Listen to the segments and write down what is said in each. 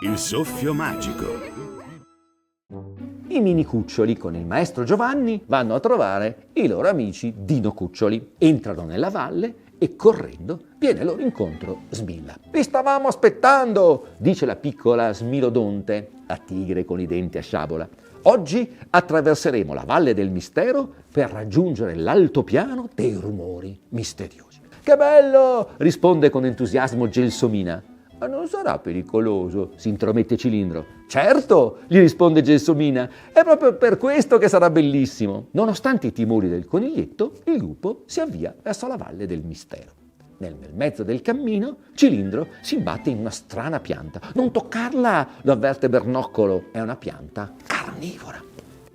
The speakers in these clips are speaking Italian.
Il soffio magico. I mini cuccioli con il maestro Giovanni vanno a trovare i loro amici dino cuccioli. Entrano nella valle e correndo viene loro incontro Smilla. «Vi stavamo aspettando!» dice la piccola Smilodonte, la tigre con i denti a sciabola. «Oggi attraverseremo la Valle del Mistero per raggiungere l'altopiano dei rumori misteriosi». «Che bello!» risponde con entusiasmo Gelsomina. «Ma non sarà pericoloso?» si intromette Cilindro. «Certo!» gli risponde Gelsomina. «È proprio per questo che sarà bellissimo!» Nonostante i timori del coniglietto, il lupo si avvia verso la Valle del Mistero. Nel mezzo del cammino, Cilindro si imbatte in una strana pianta. «Non toccarla!» lo avverte Bernoccolo. È una pianta carnivora.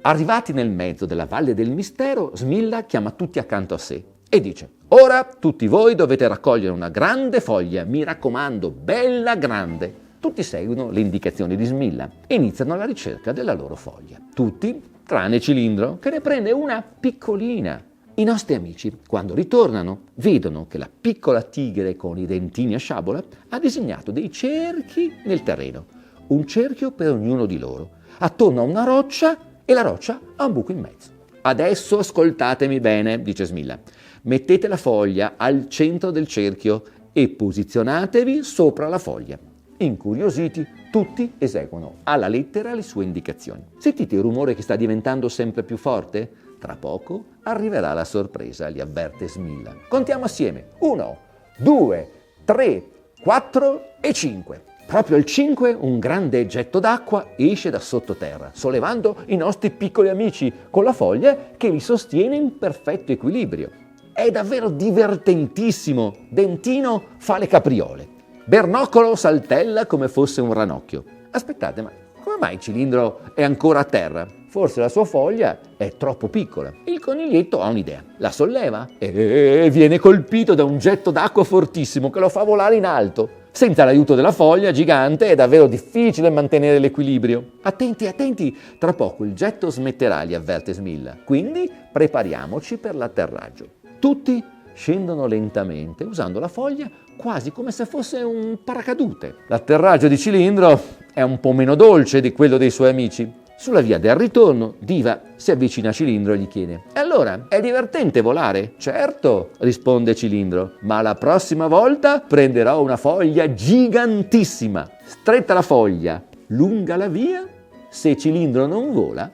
Arrivati nel mezzo della Valle del Mistero, Smilla chiama tutti accanto a sé e dice: «Ora tutti voi dovete raccogliere una grande foglia, mi raccomando, bella grande». Tutti seguono le indicazioni di Smilla e iniziano la ricerca della loro foglia. Tutti, tranne Cilindro, che ne prende una piccolina. I nostri amici, quando ritornano, vedono che la piccola tigre con i dentini a sciabola ha disegnato dei cerchi nel terreno, un cerchio per ognuno di loro, attorno a una roccia, e la roccia ha un buco in mezzo. «Adesso ascoltatemi bene», dice Smilla. «Mettete la foglia al centro del cerchio e posizionatevi sopra la foglia». Incuriositi, tutti eseguono alla lettera le sue indicazioni. Sentite il rumore che sta diventando sempre più forte? Tra poco arriverà la sorpresa, li avverte Smilla. Contiamo assieme. 1, 2, 3, 4 e 5. Proprio al 5 un grande getto d'acqua esce da sottoterra, sollevando i nostri piccoli amici con la foglia che li sostiene in perfetto equilibrio. È davvero divertentissimo. Dentino fa le capriole. Bernoccolo saltella come fosse un ranocchio. Aspettate, ma come mai Cilindro è ancora a terra? Forse la sua foglia è troppo piccola. Il coniglietto ha un'idea. La solleva e viene colpito da un getto d'acqua fortissimo che lo fa volare in alto. Senza l'aiuto della foglia gigante è davvero difficile mantenere l'equilibrio. Attenti, attenti, tra poco il getto smetterà, li avverte Smilla. Quindi prepariamoci per l'atterraggio. Tutti scendono lentamente usando la foglia quasi come se fosse un paracadute. L'atterraggio di Cilindro è un po' meno dolce di quello dei suoi amici. Sulla via del ritorno, Diva si avvicina a Cilindro e gli chiede: «E allora, è divertente volare?» «Certo», risponde Cilindro, «ma la prossima volta prenderò una foglia gigantissima. Stretta la foglia, lunga la via, se Cilindro non vola,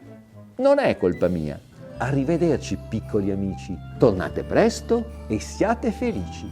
non è colpa mia». Arrivederci, piccoli amici. Tornate presto e siate felici.